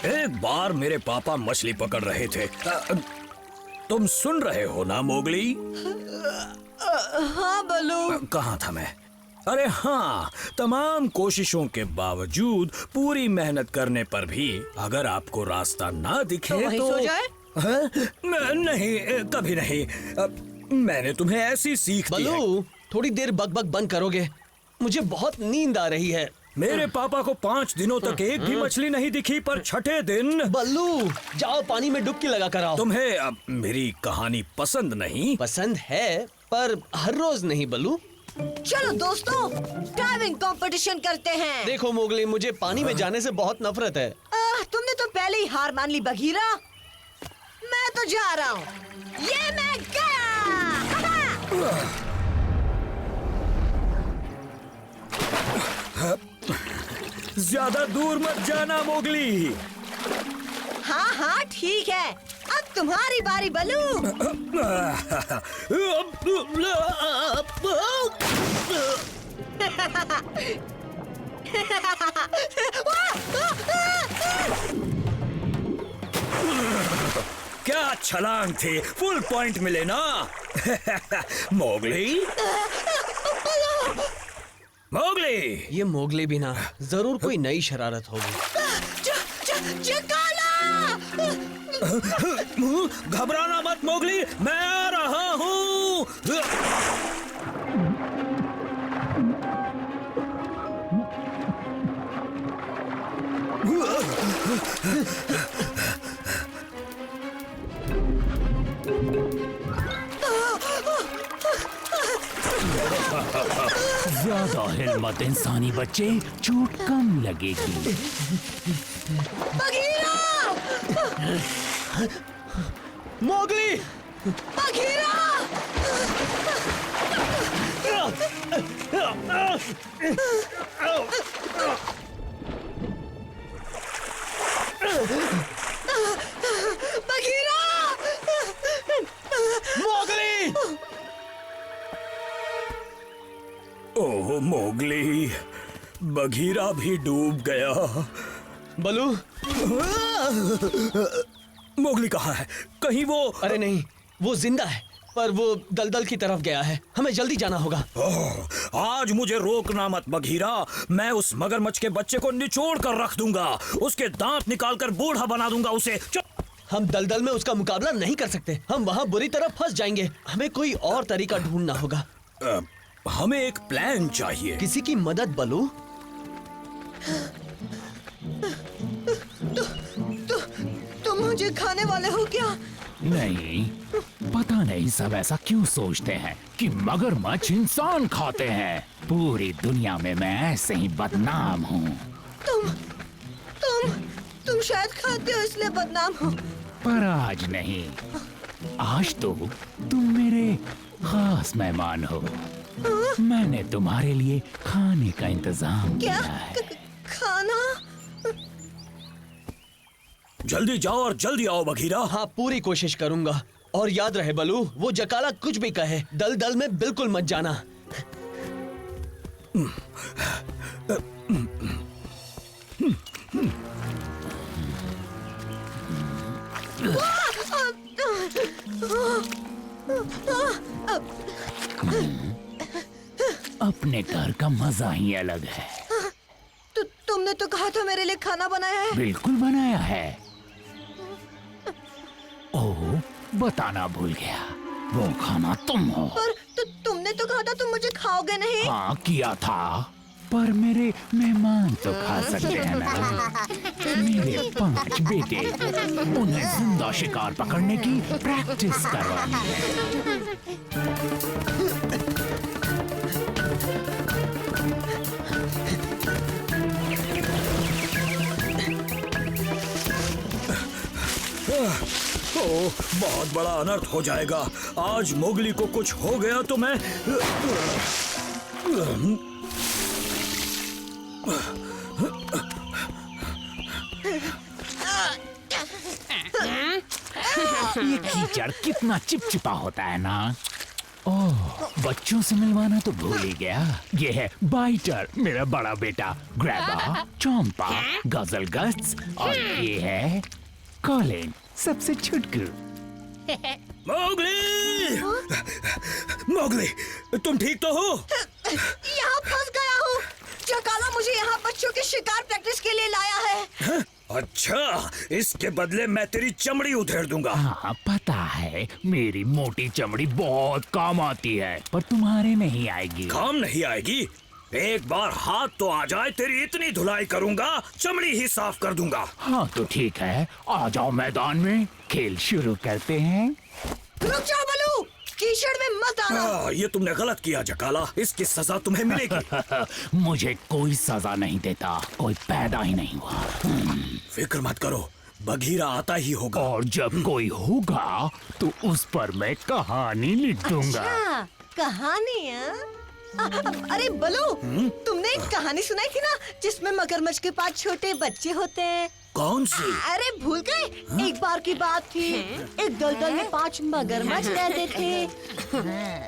एक बार मेरे पापा मछली पकड़ रहे थे। तुम सुन रहे हो ना मोगली? हाँ बलू। कहाँ था मैं? अरे हाँ, तमाम कोशिशों के बावजूद, पूरी मेहनत करने पर भी अगर आपको रास्ता ना दिखे तो वहीं सो जाए? नहीं, कभी नहीं। मैंने तुम्हें ऐसी सीख दी है। बलू, थोड़ी देर बक बंद करोगे? मुझे बहुत नींद आ रही है। मेरे पापा को 5 दिनों तक एक भी मछली नहीं दिखी, पर छठे दिन। बल्लू, जाओ पानी में डुबकी लगा कर आओ। तुम्हें मेरी कहानी पसंद नहीं? पसंद है, पर हर रोज नहीं बल्लू। चलो दोस्तों, डाइविंग कंपटीशन करते हैं। देखो मोगली, मुझे पानी में जाने से बहुत नफरत है। तुमने तो पहले ही हार मान ली बघीरा। मैं तो जा रहा हूँ। ये मैं गया। ज्यादा दूर मत जाना मोगली। हाँ हाँ ठीक है, अब तुम्हारी बारी बलू। क्या छलांग थी, फुल पॉइंट मिले ना। Mowgli, Mowgli. ये मोगली भी ना, जरूर कोई नई शरारत होगी। घबराना मत मोगली, मैं आ रहा हूँ। ज्यादा हिल मत इंसानी बच्चे, चोट कम लगेगी। बघीरा! मोगली! बघीरा! बघीरा! मोगली! ओह मोगली, बघीरा भी डूब गया। बलू, मोगली कहाँ है? कहीं वो? अरे नहीं, वो जिंदा है, पर वो दलदल की तरफ गया है। हमें जल्दी जाना होगा। ओह, आज मुझे रोकना मत बघीरा। मैं उस मगरमच्छ के बच्चे को निचोड़ कर रख दूंगा, उसके दांत निकालकर बूढ़ा बना दूंगा उसे। हम दलदल में उसका मुकाबला नहीं कर सकते, हम वहाँ बुरी तरह फंस जाएंगे। हमें कोई और तरीका ढूंढना होगा। हमें एक प्लान चाहिए। किसी की मदद बलू। तुम मुझे खाने वाले हो क्या? नहीं, पता नहीं सब ऐसा क्यों सोचते हैं कि मगरमच्छ इंसान खाते हैं। पूरी दुनिया में मैं ऐसे ही बदनाम हूँ। तुम शायद खाते हो इसलिए बदनाम हो। पर आज नहीं, आज तो तुम मेरे खास मेहमान हो। मैंने तुम्हारे लिए खाने का इंतजाम क्या? किया है। खाना? जल्दी जाओ और जल्दी आओ बघीरा। हाँ, पूरी कोशिश करूंगा। और याद रहे बलू, वो जकाला कुछ भी कहे, दलदल में बिल्कुल मत जाना। अपने घर का मजा ही अलग है। तुमने तो कहा था मेरे लिए खाना बनाया है। बिल्कुल बनाया है। ओह, बताना भूल गया, वो खाना तुम हो। पर तुमने तो कहा था तुम मुझे खाओगे नहीं। हाँ किया था, पर मेरे मेहमान तो खा सकते हैं ना। मेरे 5 बेटे, उन्हें जिंदा शिकार पकड़ने की प्रैक्टिस करवानी है। ओह, बहुत बड़ा अनर्थ हो जाएगा। आज मोगली को कुछ हो गया तो मैं ये कीचड़ कितना चिपचिपा होता है ना। ओह, बच्चों से मिलवाना तो भूल ही गया। ये है बाइटर, मेरा बड़ा बेटा, ग्रैबा, चोम्पा, गजल गट्स, और ये है कॉलिन, सबसे छुटकू। मोगली! मोगली, तुम ठीक तो हो? यहाँ फंस गया हूँ। चकाला मुझे यहाँ बच्चों के शिकार प्रैक्टिस के लिए लाया है। हाँ? अच्छा, इसके बदले मैं तेरी चमड़ी उधेड़ दूंगा। हाँ पता है, मेरी मोटी चमड़ी बहुत काम आती है, पर तुम्हारे नहीं आएगी। काम नहीं आएगी? एक बार हाथ तो आ जाए, तेरी इतनी धुलाई करूंगा, चमड़ी ही साफ कर दूंगा। हाँ तो ठीक है, आ जाओ मैदान में, खेल शुरू करते हैं। रुक जाओ बलू, कीचड़ में मत आना। ये तुमने गलत किया जकाला, इसकी सजा तुम्हें मिलेगी। मुझे कोई सजा नहीं देता, कोई पैदा ही नहीं हुआ। फिक्र मत करो, बघीरा आता ही होगा। और जब कोई होगा तो उस पर मैं कहानी लिख दूंगा। अच्छा, कहानी? अरे बलू, तुमने एक कहानी सुनाई थी ना जिसमें मगरमच्छ के पास छोटे बच्चे होते हैं? कौन सी? अरे भूल गए? एक बार की बात थी, एक दलदल में 5 मगरमच्छ रहते थे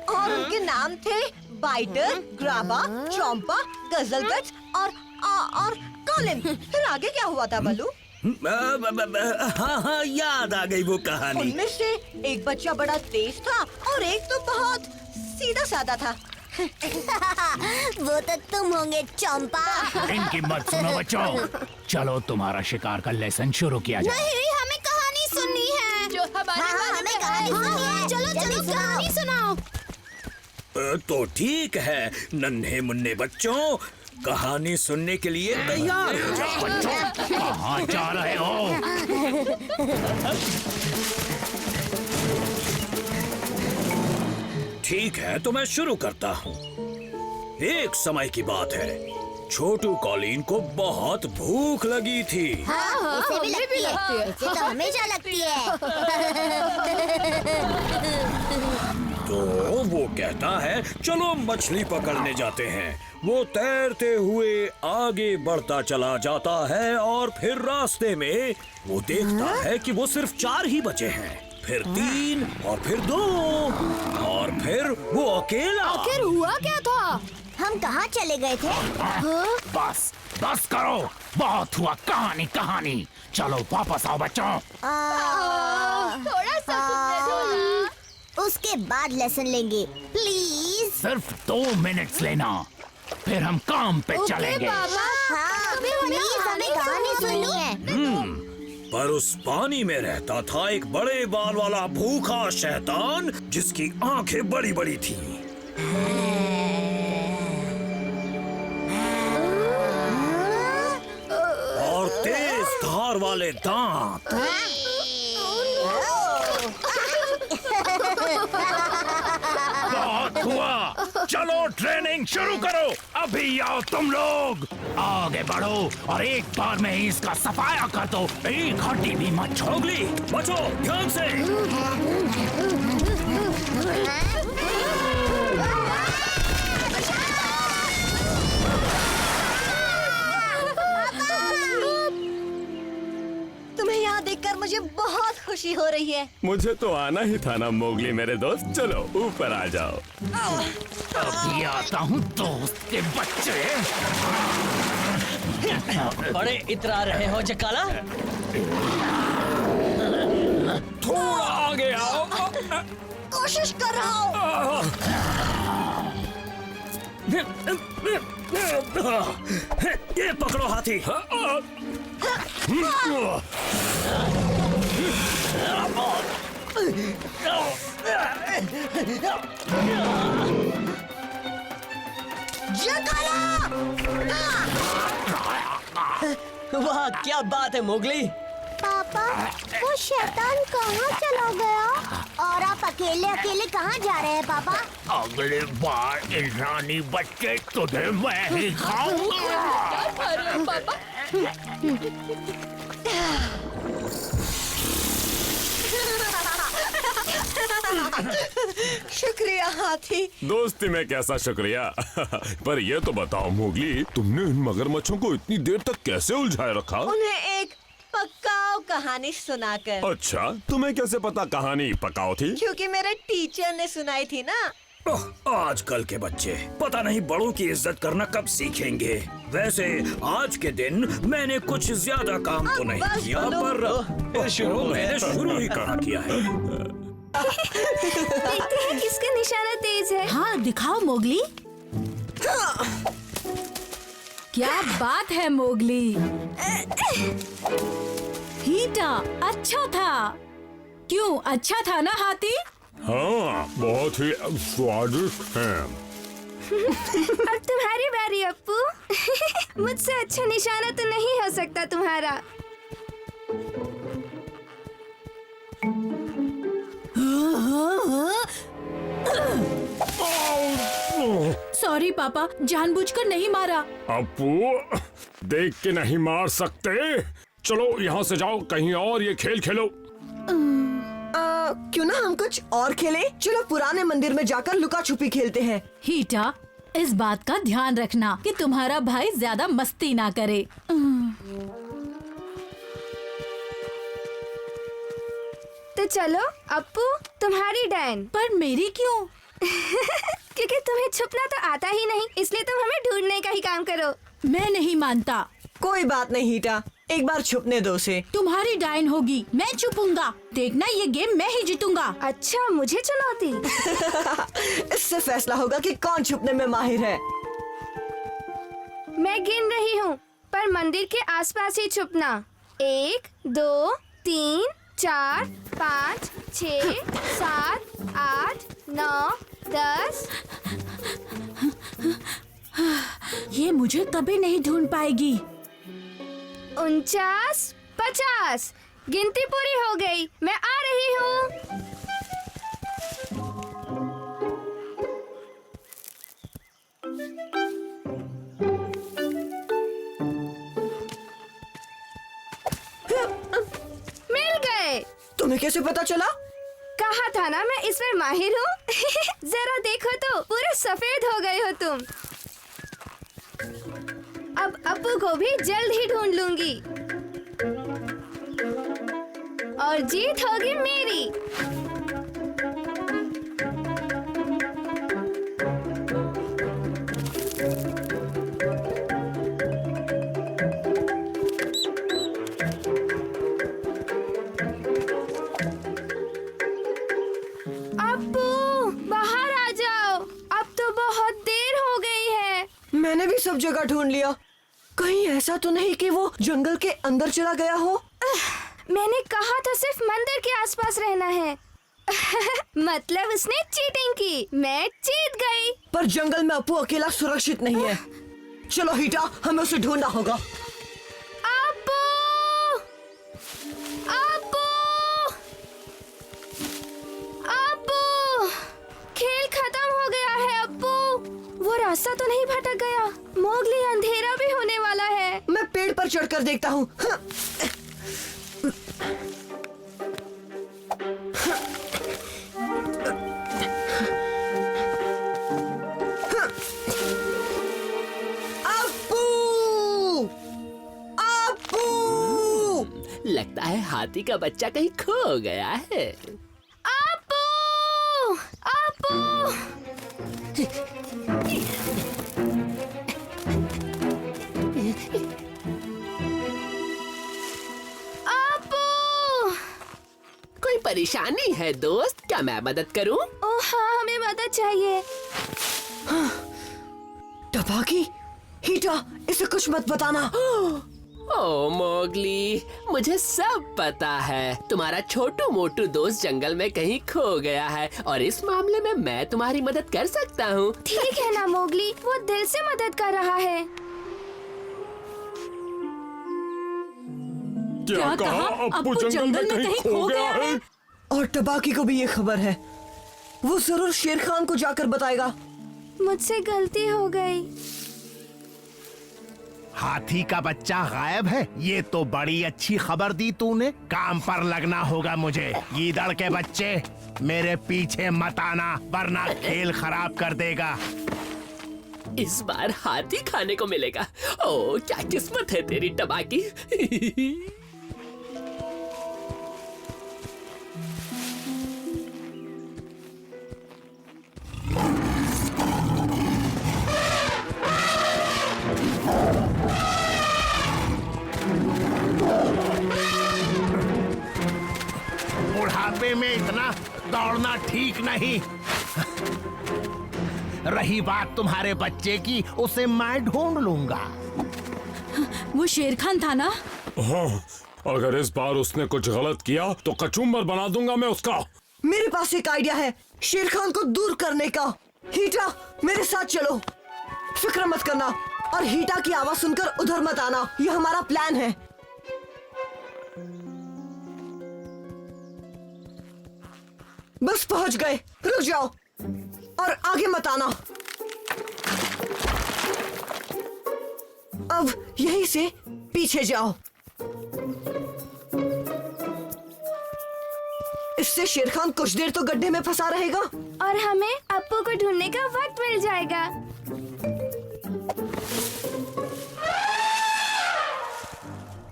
और उनके नाम थे बाइटर, ग्राबा, चोम्पा, गजलगट्स और कॉलिन। फिर आगे क्या हुआ था बलू? हाँ, याद आ गई वो कहानी। उनमें से एक बच्चा बड़ा तेज था और एक तो बहुत सीधा साधा था। वो तो तुम होंगे चंपा। इनकी मत सुनो बच्चों, चलो तुम्हारा शिकार का लेसन शुरू किया जाए। नहीं, हमें कहानी सुननी है। जो हमें कहानी सुननी है। चलो कहानी सुनाओ। तो ठीक है नन्हे मुन्ने बच्चों, कहानी सुनने के लिए तैयार हो जाओ। बच्चों कहाँ जा रहे हो? ठीक है तो मैं शुरू करता हूँ। एक समय की बात है, छोटू कॉलिन को बहुत भूख लगी थी। इसे भी लगती है। इसे तो हमेशा लगती है। तो वो कहता है चलो मछली पकड़ने जाते हैं। वो तैरते हुए आगे बढ़ता चला जाता है और फिर रास्ते में वो देखता है कि वो सिर्फ 4 ही बचे हैं, फिर 3 और फिर 2 और फिर वो अकेला। आखिर हुआ क्या था? हम कहाँ चले गए थे? बस बस करो, बहुत हुआ कहानी कहानी। चलो वापस आओ बच्चों। थोड़ा सा उसके बाद लेसन लेंगे, प्लीज। सिर्फ 2 मिनट्स लेना, फिर हम काम पे चलेंगे। हाँ, प्लीज हमें कहानी सुननी है। पर उस पानी में रहता था एक बड़े बाल वाला भूखा शैतान जिसकी आंखें बड़ी बड़ी थीं। और तेज धार वाले दांत। बहुत हुआ, चलो ट्रेनिंग शुरू करो। अभी आओ तुम लोग, आगे बढ़ो और एक बार में ही इसका सफाया कर दो। एक हड्डी भी मत छोड़ो। बचो, ध्यान से। तुम्हें यहाँ देखकर मुझे बहुत खुशी हो रही है। मुझे तो आना ही था ना मोगली मेरे दोस्त, चलो ऊपर आ जाओ। अभी आता हूँ दोस्त के बच्चे। बड़े इतरा रहे हो जकाला। थोड़ा आगे आओ। कोशिश कर रहा हूँ। ये पकड़ो हाथी। वाह क्या बात है मोगली। पापा, वो शैतान कहाँ चला गया? और आप अकेले अकेले कहाँ जा रहे हैं पापा? अगली बार इंसानी बच्चे तुझे मैं ही खाऊंगा। शुक्रिया हाथी। दोस्ती में कैसा शुक्रिया। पर ये तो बताओ मोगली, तुमने इन मगरमच्छों को इतनी देर तक कैसे उलझाए रखा? उन्हें एक पकाओ कहानी सुनाकर। अच्छा, तुम्हें कैसे पता कहानी पकाओ थी? क्योंकि मेरे टीचर ने सुनाई थी ना। ओह, आजकल के बच्चे पता नहीं बड़ों की इज्जत करना कब सीखेंगे। वैसे आज के दिन मैंने कुछ ज्यादा काम तो नहीं बस किया, बोलो। पर मैंने शुरू ही कहाँ किया है। देखते हैं किसका निशाना तेज है। हाँ दिखाओ मोगली। क्या बात है मोगली। हीटा अच्छा था। क्यों अच्छा था ना हाथी? हाँ, बहुत ही स्वादिष्ट है। अब तुम्हारी बारी अप्पू। मुझसे अच्छा निशाना तो नहीं हो सकता तुम्हारा। सॉरी पापा, जानबूझकर नहीं मारा। अप्पू, देख के नहीं मार सकते। चलो यहाँ से जाओ, कहीं और ये खेल खेलो। क्यों ना हम कुछ और खेलें? चलो पुराने मंदिर में जाकर लुका छुपी खेलते हैं। हीटा, इस बात का ध्यान रखना कि तुम्हारा भाई ज्यादा मस्ती ना करे। तो चलो अप्पू, तुम्हारी डैन। पर मेरी क्यों? क्योंकि तुम्हें छुपना तो आता ही नहीं, इसलिए तुम हमें ढूंढने का ही काम करो। मैं नहीं मानता। कोई बात नहीं हीटा, एक बार छुपने दो उसे। तुम्हारी डायन होगी, मैं छुपूंगा। देखना ये गेम मैं ही जीतूंगा। अच्छा, मुझे चुनौती। इससे फैसला होगा कि कौन छुपने में माहिर है। मैं गिन रही हूँ, पर मंदिर के आसपास ही छुपना। 1, 2, 3, 4, 5, 6, 7, 8, 9, 10। ये मुझे कभी नहीं ढूंढ पाएगी। 49, 50। गिनती पूरी हो गई, मैं आ रही हूँ। मिल गए। तुम्हें कैसे पता चला? कहा था ना मैं इसमें माहिर हूँ। जरा देखो तो, पूरे सफेद हो गए हो तुम। अब अप्पू को भी जल्द ही ढूंढ लूंगी और जीत होगी मेरी। अप्पू, बाहर आ जाओ, अब तो बहुत देर हो गई है। मैंने भी सब जगह ढूंढ लिया। कहीं ऐसा तो नहीं कि वो जंगल के अंदर चला गया हो? मैंने कहा था सिर्फ मंदिर के आसपास रहना है। मतलब उसने चीटिंग की, मैं जीत गई। पर जंगल में अप्पू अकेला सुरक्षित नहीं है। चलो हीटा, हमें उसे ढूंढना होगा। अप्पू! अप्पू! अप्पू! खेल खत्म हो गया है अप्पू। वो रास्ता तो नहीं भटक गया? मोगली, अंधेरा भी होने वाला है। मैं पेड़ पर चढ़कर देखता हूँ। लगता है हाथी का बच्चा कहीं खो गया है। अप्पू! अप्पू! अप्पू! कोई परेशानी है दोस्त? क्या मैं मदद करूं? ओह हाँ, हमें मदद चाहिए। टपाकी, हीटा, इसे कुछ मत बताना। ओ मोगली, मुझे सब पता है। तुम्हारा छोटू मोटू दोस्त जंगल में कहीं खो गया है और इस मामले में मैं तुम्हारी मदद कर सकता हूँ। ठीक है ना मोगली, वो दिल से मदद कर रहा है। क्या कहा? अप्पू जंगल में कहीं खो गया है। और टपाकी को भी ये खबर है। वो जरूर शेर खान को जाकर बताएगा। मुझसे गलती हो गई। हाथी का बच्चा गायब है, ये तो बड़ी अच्छी खबर दी तूने। काम पर लगना होगा मुझे। गीदड़ के बच्चे, मेरे पीछे मत आना वरना खेल खराब कर देगा। इस बार हाथी खाने को मिलेगा। ओ क्या किस्मत है तेरी टबाकी। गड्ढे में इतना दौड़ना ठीक नहीं। रही बात तुम्हारे बच्चे की, उसे मैं ढूंढ लूंगा। वो शेर खान था ना? हाँ, अगर इस बार उसने कुछ गलत किया तो कचूमर बना दूंगा मैं उसका। मेरे पास एक आइडिया है शेर खान को दूर करने का। हीटा, मेरे साथ चलो। फिक्र मत करना और हीटा की आवाज सुनकर उधर मत आना। यह हमारा प्लान है। बस पहुंच गए, रुक जाओ और आगे मत आना। अब यहीं से पीछे जाओ। इससे शेर खान कुछ देर तो गड्ढे में फंसा रहेगा और हमें अप्पू को ढूंढने का वक्त मिल जाएगा।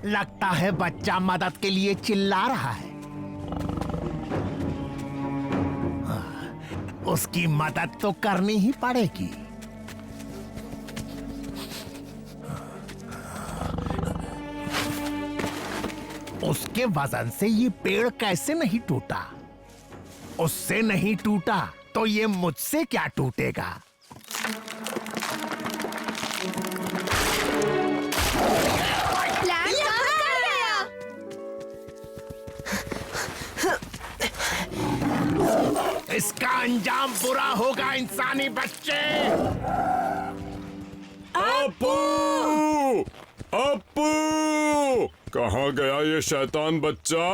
लगता है बच्चा मदद के लिए चिल्ला रहा है। उसकी मदद तो करनी ही पड़ेगी। उसके वजन से ये पेड़ कैसे नहीं टूटा? उससे नहीं टूटा तो ये मुझसे क्या टूटेगा? प्लान काम कर गया। इसका अंजाम बुरा होगा इंसानी बच्चे। अप्पू! अप्पू! कहाँ गया ये शैतान बच्चा?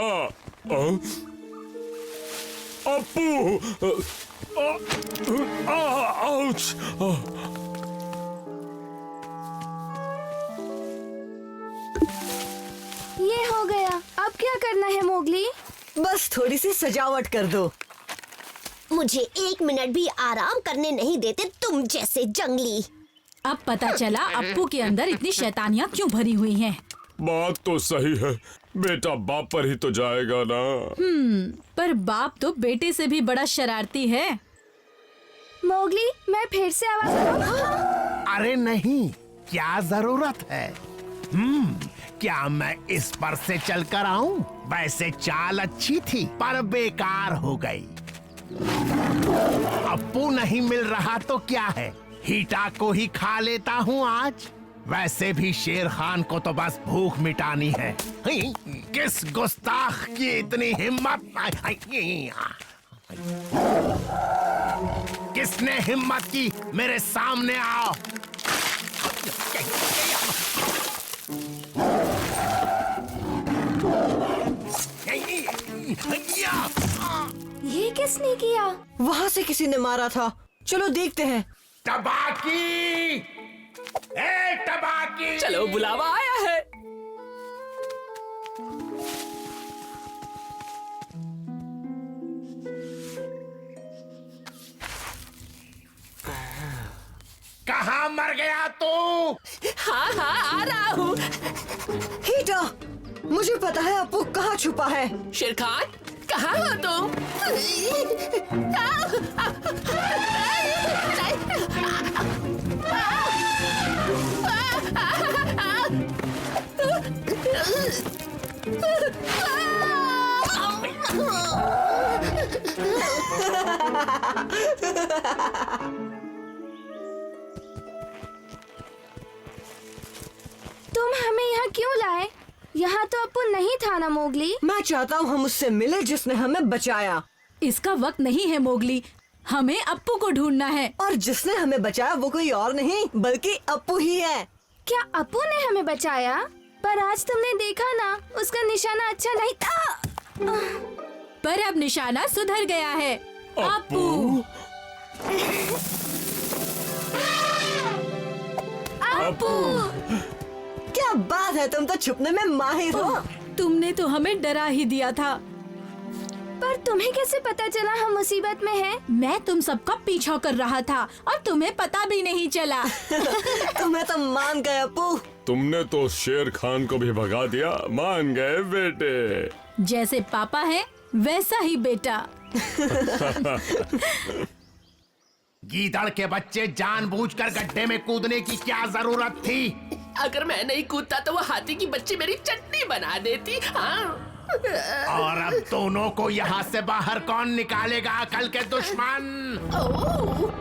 अप्पू! आउच! ये हो गया। अब क्या करना है मोगली? बस थोड़ी सी सजावट कर दो। मुझे 1 मिनट भी आराम करने नहीं देते तुम जैसे जंगली। अब पता चला अप्पू के अंदर इतनी शैतानियाँ क्यों भरी हुई हैं। बात तो सही है, बेटा बाप पर ही तो जाएगा ना। पर बाप तो बेटे से भी बड़ा शरारती है। मोगली, मैं फिर से आवाज लगाऊं? अरे नहीं, क्या जरूरत है? क्या मैं इस पर से चलकर आऊं? वैसे चाल अच्छी थी पर बेकार हो गई। अप्पू नहीं मिल रहा तो क्या है, हीटा को ही खा लेता हूँ आज। वैसे भी शेर खान को तो बस भूख मिटानी है। किस गुस्ताख की इतनी हिम्मत? किसने हिम्मत की मेरे सामने आओ? ये किसने किया? वहाँ से किसी ने मारा था। चलो देखते हैं। टबाकी! ए टबाकी! चलो बुलावा आया है। कहाँ मर गया तू? हाँ हाँ, आ रहा हूँ। हीटा, मुझे पता है अप्पू कहाँ छुपा है। शेर खान, कहाँ हो तुम? तुम हमें यहाँ क्यों लाए? यहाँ तो अप्पू नहीं था ना मोगली। मैं चाहता हूँ हम उससे मिले जिसने हमें बचाया। इसका वक्त नहीं है मोगली, हमें अप्पू को ढूंढना है। और जिसने हमें बचाया वो कोई और नहीं बल्कि अप्पू ही है। क्या अप्पू ने हमें बचाया? पर आज तुमने देखा ना, उसका निशाना अच्छा नहीं था। पर अब निशाना सुधर गया है। अप्पू! अप्पू! क्या बात है, तुम तो छुपने में माहिर हो। तुमने तो हमें डरा ही दिया था। पर तुम्हें कैसे पता चला हम मुसीबत में हैं? मैं तुम सबका पीछा कर रहा था और तुम्हें पता भी नहीं चला। तुम्हें तो मान गए अप्पू। तुमने तो शेर खान को भी भगा दिया, मान गए बेटे। जैसे पापा है वैसा ही बेटा। गीदड़ के बच्चे, जानबूझकर गड्ढे में कूदने की क्या जरूरत थी? अगर मैं नहीं कूदता तो वो हाथी की बच्ची मेरी चटनी बना देती। हाँ। और अब दोनों को यहाँ से बाहर कौन निकालेगा, अकल के दुश्मन? ओह